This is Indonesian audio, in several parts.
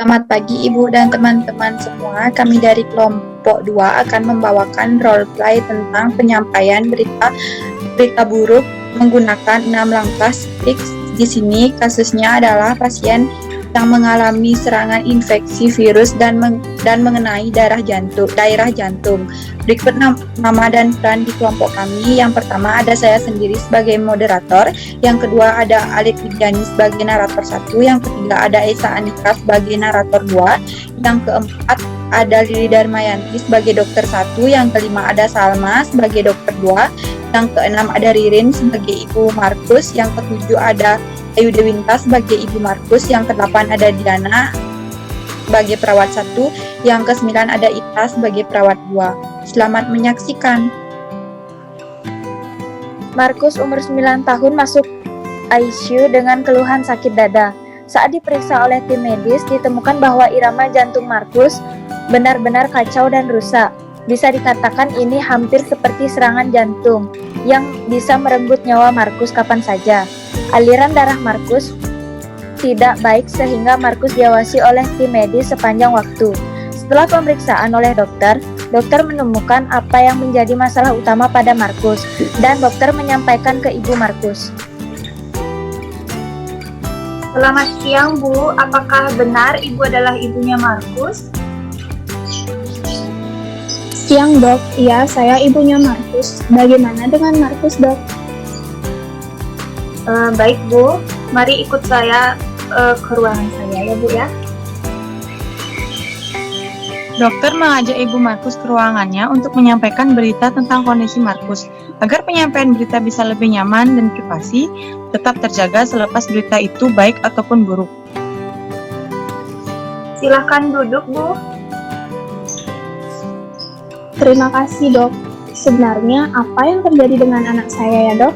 Selamat pagi Ibu dan teman-teman semua. Kami dari kelompok 2 akan membawakan role play tentang penyampaian berita buruk menggunakan 6 langkah fix. Di sini kasusnya adalah pasien yang mengalami serangan infeksi virus dan mengenai daerah jantung. Berikut nama dan peran di kelompok kami. Yang pertama ada saya sendiri sebagai moderator, yang kedua ada Alit Widiani sebagai narator 1, yang ketiga ada Esa Anika sebagai narator 2, yang keempat ada Lili Darmayanti sebagai dokter 1, yang kelima ada Salma sebagai dokter 2, yang keenam ada Ririn sebagai Ibu Markus, yang ketujuh ada Ayu Dewinta sebagai Ibu Markus, yang ke-8 ada Diana sebagai perawat 1, yang ke-9 ada Ita sebagai perawat 2. Selamat menyaksikan. Markus umur 9 tahun masuk ICU dengan keluhan sakit dada. Saat diperiksa oleh tim medis, ditemukan bahwa irama jantung Markus benar-benar kacau dan rusak. Bisa dikatakan ini hampir seperti serangan jantung yang bisa merenggut nyawa Markus kapan saja. Aliran darah Markus tidak baik sehingga Markus diawasi oleh tim medis sepanjang waktu. Setelah pemeriksaan oleh dokter menemukan apa yang menjadi masalah utama pada Markus dan dokter menyampaikan ke Ibu Markus. Selamat siang Bu, apakah benar Ibu adalah ibunya Markus? Siang dok, iya saya ibunya Markus. Bagaimana dengan Markus dok? Baik Bu, mari ikut saya ke ruangan saya ya Bu ya. Dokter mengajak Ibu Markus ke ruangannya untuk menyampaikan berita tentang kondisi Markus. Agar penyampaian berita bisa lebih nyaman dan privasi, tetap terjaga selepas berita itu baik ataupun buruk. Silahkan duduk Bu. Terima kasih dok. Sebenarnya apa yang terjadi dengan anak saya ya dok?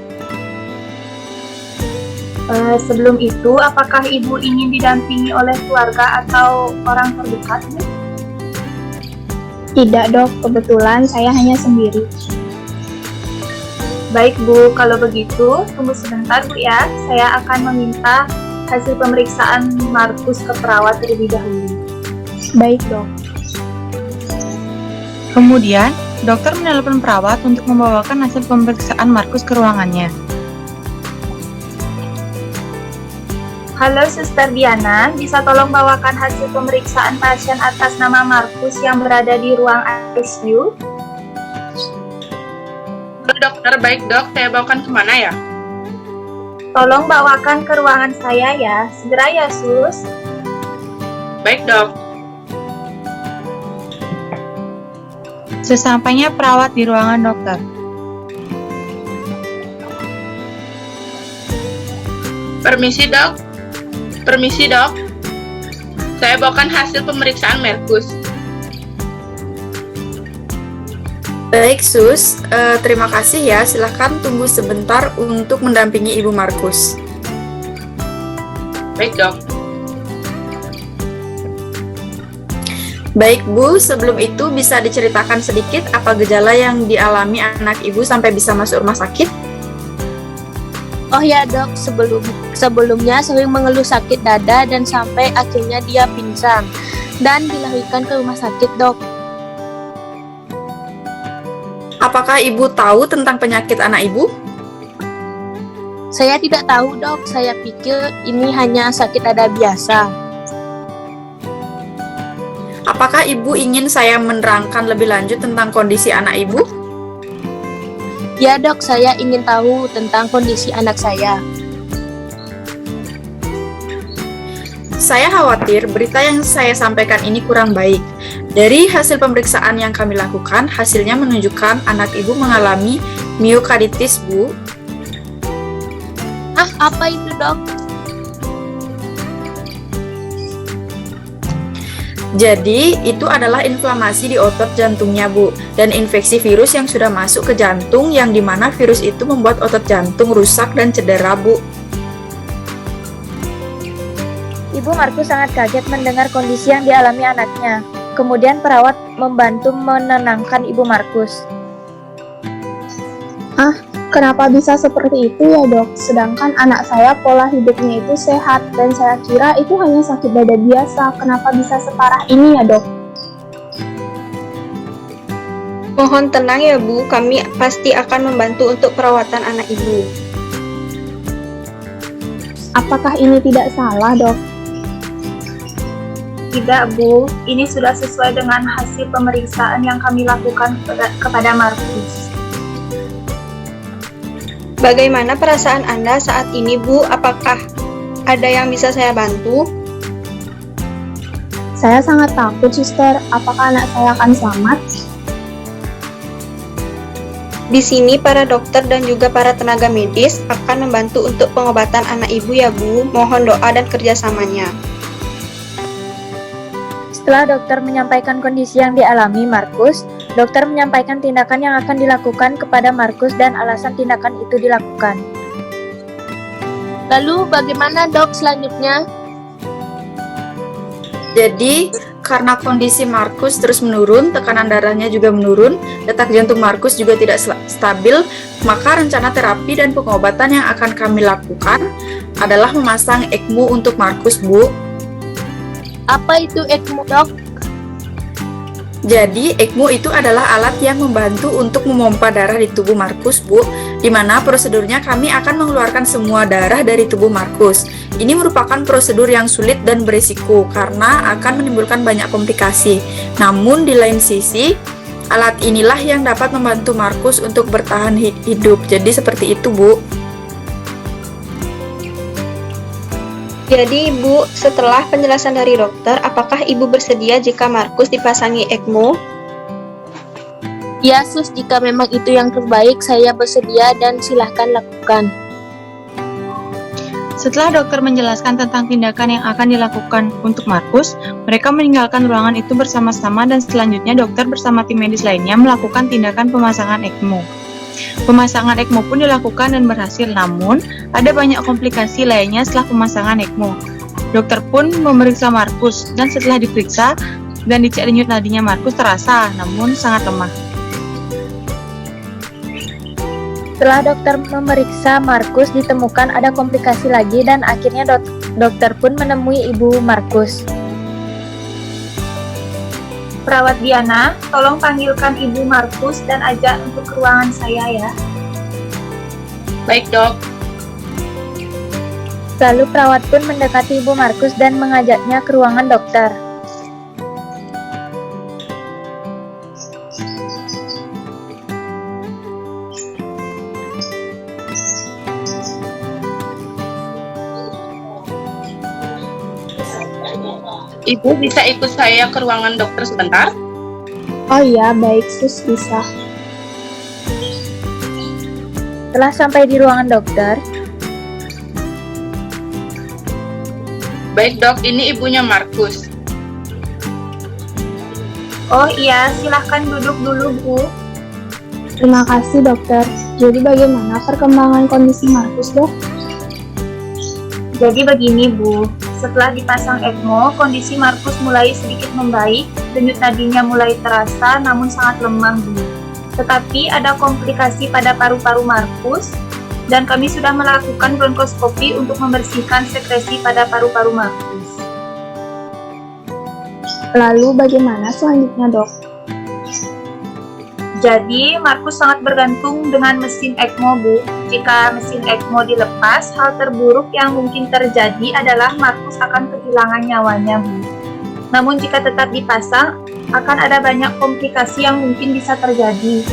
Sebelum itu, apakah Ibu ingin didampingi oleh keluarga atau orang terdekat Bu? Tidak dok, kebetulan saya hanya sendiri. Baik Bu, kalau begitu tunggu sebentar Bu ya. Saya akan meminta hasil pemeriksaan Markus ke perawat terlebih dahulu. Baik dok. Kemudian, dokter menelpon perawat untuk membawakan hasil pemeriksaan Markus ke ruangannya. Halo Suster Diana, bisa tolong bawakan hasil pemeriksaan pasien atas nama Markus yang berada di ruang ICU? Dokter, baik dok, saya bawakan kemana ya? Tolong bawakan ke ruangan saya ya, segera ya Sus. Baik dok. Sesampainya perawat di ruangan dokter. Permisi dok. Saya bawakan hasil pemeriksaan Markus. Baik Sus, terima kasih ya. Silahkan tunggu sebentar untuk mendampingi Ibu Markus. Baik dok. Baik Bu, sebelum itu bisa diceritakan sedikit apa gejala yang dialami anak Ibu sampai bisa masuk rumah sakit? Oh ya dok, sebelumnya sering mengeluh sakit dada dan sampai akhirnya dia pingsan dan dilarikan ke rumah sakit dok. Apakah Ibu tahu tentang penyakit anak Ibu? Saya tidak tahu dok, saya pikir ini hanya sakit dada biasa. Apakah Ibu ingin saya menerangkan lebih lanjut tentang kondisi anak Ibu? Ya dok, saya ingin tahu tentang kondisi anak saya. Saya khawatir berita yang saya sampaikan ini kurang baik. Dari hasil pemeriksaan yang kami lakukan, hasilnya menunjukkan anak Ibu mengalami miokarditis, Bu. Apa itu dok? Jadi, itu adalah inflamasi di otot jantungnya, Bu, dan infeksi virus yang sudah masuk ke jantung, yang dimana virus itu membuat otot jantung rusak dan cedera, Bu. Ibu Markus sangat kaget mendengar kondisi yang dialami anaknya. Kemudian perawat membantu menenangkan Ibu Markus. Kenapa bisa seperti itu ya dok? Sedangkan anak saya pola hidupnya itu sehat dan saya kira itu hanya sakit dada biasa. Kenapa bisa separah ini ya dok? Mohon tenang ya Bu, kami pasti akan membantu untuk perawatan anak Ibu. Apakah ini tidak salah dok? Tidak, Bu. Ini sudah sesuai dengan hasil pemeriksaan yang kami lakukan kepada Markus. Bagaimana perasaan Anda saat ini Bu? Apakah ada yang bisa saya bantu? Saya sangat takut suster, apakah anak saya akan selamat? Di sini para dokter dan juga para tenaga medis akan membantu untuk pengobatan anak Ibu ya Bu. Mohon doa dan kerjasamanya. Setelah dokter menyampaikan kondisi yang dialami Markus, dokter menyampaikan tindakan yang akan dilakukan kepada Markus dan alasan tindakan itu dilakukan. Lalu bagaimana dok selanjutnya? Jadi, karena kondisi Markus terus menurun, tekanan darahnya juga menurun, detak jantung Markus juga tidak stabil, maka rencana terapi dan pengobatan yang akan kami lakukan adalah memasang ECMO untuk Markus, Bu. Apa itu ECMO dok? Jadi, ECMO itu adalah alat yang membantu untuk memompa darah di tubuh Markus, Bu, di mana prosedurnya kami akan mengeluarkan semua darah dari tubuh Markus. Ini merupakan prosedur yang sulit dan berisiko karena akan menimbulkan banyak komplikasi. Namun, di lain sisi, alat inilah yang dapat membantu Markus untuk bertahan hidup. Jadi, seperti itu, Bu. Jadi Ibu, setelah penjelasan dari dokter, apakah Ibu bersedia jika Markus dipasangi ECMO? Ya sus, jika memang itu yang terbaik, saya bersedia dan silahkan lakukan. Setelah dokter menjelaskan tentang tindakan yang akan dilakukan untuk Markus, mereka meninggalkan ruangan itu bersama-sama dan selanjutnya dokter bersama tim medis lainnya melakukan tindakan pemasangan ECMO. Pemasangan ECMO pun dilakukan dan berhasil, namun ada banyak komplikasi lainnya setelah pemasangan ECMO. Dokter pun memeriksa Markus dan setelah diperiksa dan dicek denyut nadinya Markus terasa, namun sangat lemah. Setelah dokter memeriksa Markus, ditemukan ada komplikasi lagi dan akhirnya dokter pun menemui ibu Markus. Perawat Diana, tolong panggilkan Ibu Markus dan ajak untuk ke ruangan saya ya. Baik, Dok. Lalu perawat pun mendekati ibu Markus dan mengajaknya ke ruangan dokter. Ibu bisa ikut saya ke ruangan dokter sebentar? Oh iya, baik sus, bisa. Setelah sampai di ruangan dokter, Baik, Dok. Ini ibunya Markus. Oh iya, silahkan duduk dulu, Bu. Terima kasih dokter. Jadi bagaimana perkembangan kondisi Markus dok? Jadi begini, Bu. Setelah dipasang ECMO, kondisi Markus mulai sedikit membaik, denyut nadinya mulai terasa namun sangat lemah, Bu. Tetapi ada komplikasi pada paru-paru Markus, dan kami sudah melakukan bronkoskopi untuk membersihkan sekresi pada paru-paru Markus. Lalu bagaimana selanjutnya dok? Jadi, Markus sangat bergantung dengan mesin ECMO, Bu. Jika mesin ECMO dilepas, hal terburuk yang mungkin terjadi adalah Markus akan kehilangan nyawanya, Bu. Namun jika tetap dipasang, akan ada banyak komplikasi yang mungkin bisa terjadi.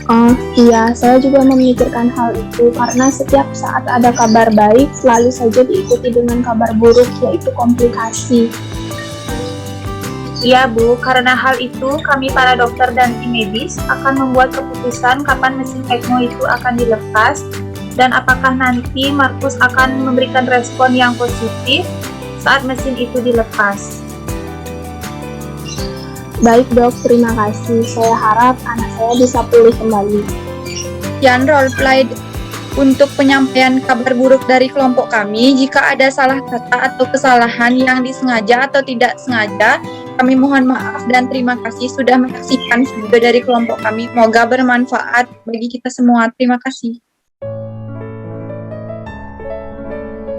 Oh iya, saya juga memikirkan hal itu karena setiap saat ada kabar baik, selalu saja diikuti dengan kabar buruk, yaitu komplikasi. Iya, Bu, karena hal itu kami para dokter dan tim medis akan membuat keputusan kapan mesin ECMO itu akan dilepas dan apakah nanti Markus akan memberikan respon yang positif saat mesin itu dilepas. Baik dok, terima kasih. Saya harap anak saya bisa pulih kembali. Sekian role play Untuk penyampaian kabar buruk dari kelompok kami, jika ada salah kata atau kesalahan yang disengaja atau tidak sengaja, kami mohon maaf dan terima kasih sudah menyaksikan video dari kelompok kami. Semoga bermanfaat bagi kita semua. Terima kasih.